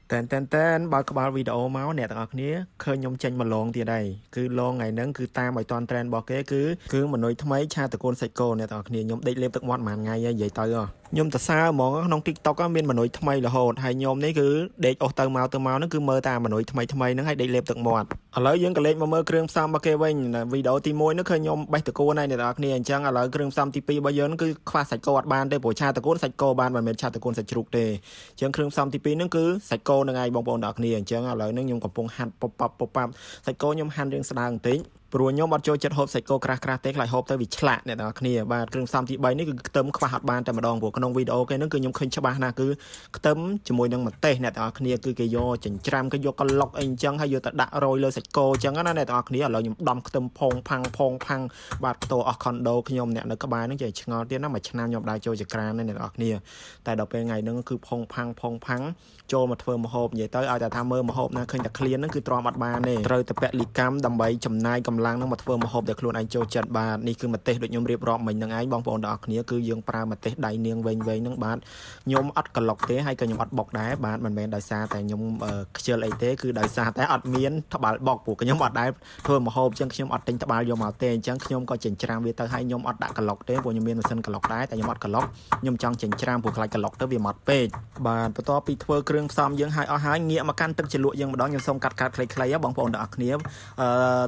แต่นបើក្បាលវីដេអូមកអ្នកទាំងអស់គ្នាឃើញខ្ញុំចេញមកឡងទៀតហើយគឺឡងថ្ងៃហ្នឹងគឺតាមឲ្យតាន់ត្រេនរបស់គេគឺមនុស្សថ្មីឆាតកូនសាច់គោអ្នកទាំងអស់គ្នាខ្ញុំដេកលេបទឹកមាត់ប្រហែលថ្ងៃហើយនិយាយទៅខ្ញុំទៅសើហ្មងក្នុង TikTok មានមនុស្សថ្មីរហូតហើយខ្ញុំនេះគឺដេកអស់ទៅមកហ្នឹងគឺមើលតែមនុស្សថ្មីហ្នឹងហើយដេកលេបទឹកមាត់ឥឡូវយើងក៏លេខមកមើលគ្រឿងផ្សំរបស់គេវិញវីដេអូទី1នេះឃើញខ្ញុំបេះតកូនហើយអ្នកទាំងអស់គ្នាអញ្ចឹងឥឡូវគ្រឿងផ្សំទី2របស់យើងគឺខ្វះសាច់គោអត់បានទេព្រោះឆាតកូនសាច់គោបានមិនមែនឆាតកូនសាច់ជ្រូកទេអញ្ចឹងគ្រឿងផ្សំទី2ហ្នឹងគឺសាច់គោនឹងឯងបងប្អូនទាំងអស់គ្នាអញ្ចឹងឥឡូវនេះខ្ញុំកំពុងហាន់ប៉ុបសាច់គោខ្ញុំហាន់រៀងស្ដើងបន្តិចព្រោះខ្ញុំអត់ចូលចិត្តហូបសាច់គោក្រាស់ទេខ្លាចហូបទៅវាឆ្លាក់អ្នកទាំងអស់គ្នាបាទគ្រឿងផ្សំទី3នេះគឺខ្ទឹមខ្វះអត់បានតែម្ដងព្រោះក្នុងវីដេអូគេហ្នឹងគឺខ្ញុំឃើញច្បាស់ណាស់គឺខ្ទឹមជាមួយនឹងម្ទេសអ្នកទាំងអស់គ្នាគឺគេយកចិញ្ច្រាំគេយកកឡុកអីអញ្ចឹងហើយយកទៅដាក់រោយលើសាច់គោអញ្ចឹងណាអ្នកទាំងអស់គ្នាឥឡូវខ្ញុំដំខ្ទឹមផុងផាំងបាទខ្ទោអស់ខុនដូខ្ញុំអ្នកនៅក្បែរហ្នឹងចេះឆ្ងល់ទៀតណាមួយឆ្នាំខ្ញុំដែរចូលចក្រានអ្នកទាំងអស់គ្នាតែដល់ពេលថ្ងៃហ្នឹងគឺផុងផាំងចូលមកធ្វើម្ហូបនិយាយទៅឲ្យតែថាមើលម្ហូបណាឃើញតែឃ្លានហ្នឹងគឺទ្រាំអត់បានទេត្រូវតែពលិកម្មដើម្បីចំណាយកម្លាំងហ្នឹងមកធ្វើម្ហូបដែលខ្លួនឯងចូលចិត្តបាទនេះគឺម្ទេសដូចខ្ញុំរៀបរាប់មិញហ្នឹងឯងបងប្អូនទាំងអស់គ្នាគឺយើងប្រើម្ទេសដៃនាងវែងហ្នឹងបាទខ្ញុំអត់ក្លុកទេហើយក៏ខ្ញុំអត់បុកដែរបាទមិនមែនដោយសារតែខ្ញុំខ្ជិលអីទេគឺដោយសារតែអត់មានត្បាល់បុកព្រោះខ្ញុំអត់ដែរធ្វើម្ហូបអញ្ចឹងខ្ញុំអត់ទិញត្បាល់យកមកទេអញ្ចឹងខ្ញុំក៏ចិញ្ច្រាំវាទៅហើយខ្ញុំអត់ដាក់ក្លុកទេព្រោះខ្ញុំមានម៉ាស៊ីនក្លុកដែរតែខ្ញុំអត់ក្លុកខ្ញុំចង់ចិញ្ច្រាំព្រោះខ្លាចក្លុកទៅវាម៉ត់ពេកបាទបន្ទាប់ពីធ្វើគ្រឿងផ្សំយើងហើយអស់ហើយងាកមកកាន់ទឹកជ្រលក់យើងម្ដងខ្ញុំសូមកាត់ខ្លីៗបងប្អូនទាំងអស់គ្នា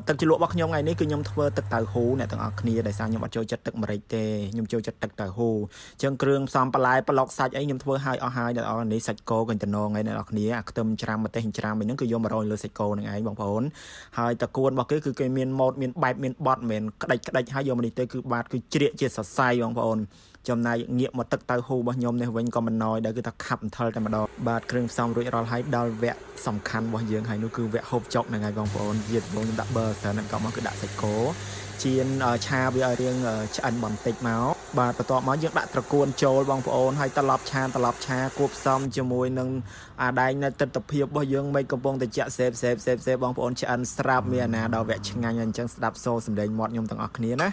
ទឹកជ្រលក់របស់ខ្ញុំថ្ងៃនេះគឺខ្ញុំធ្វើទឹកតៅហ៊ូអ្នកទាំងអស់គ្នាដោយសារខ្ញុំអត់ចូលចិត្តទឹកម្រេចទេខ្ញុំចូលចិត្តទឹកតៅហ៊ូអញ្ចឹងគ្រឿងផ្សំបន្លែប្លុកសាច់អីខ្ញុំធ្វើឲ្យអស់ហើយអ្នកទាំងអស់នេះសាច់គោកញ្ចនងឯអ្នកទាំងអស់គ្នាអាខ្ទឹមច្រាំម្ទេសច្រាំហ្នឹងគឺយកមករោយលើសាច់គោនឹងឯងបងប្អូនហើយតកួនរបស់គេគឺគេមានម៉ូតមានបែបមានបត់មិនក្តិចហើយយកមកនេះទៅគឺបាទគឺជ្រៀកជាសរសៃបងប្អូនចំណែកងាកមកទឹកតៅហ៊ូរបស់ខ្ញុំនេះវិញក៏មិនណយដែរគឺថាខាប់អន្ថលតែម្ដងបាទគ្រឿងផ្សំរួចរាល់ហើយដល់វគ្គសំខាន់របស់យើងហើយនោះគឺវគ្គហូបចុកហ្នឹងហើយបងប្អូនទៀតបងខ្ញុំដាក់ប៊ឺសិនហើយក៏មកគឺដាក់សាច់គោជៀនឆាវាឲ្យរៀងឆ្អិនបន្តិចមកបាទបន្ទាប់មកយើងដាក់ត្រកួនចូលបងប្អូនហើយត្រឡប់ឆាគួបផ្សំជាមួយនឹងអាដែងនៅទិដ្ឋភាពរបស់យើងមិនកំពុងតែចាក់សេបបងប្អូនឆ្អិនស្រាប់មានអាណាដល់វគ្គឆ្ងាញ់អញ្ចឹងស្ដាប់សូរសម្លេងមាត់ខ្ញុំទាំងអស់គ្នាណា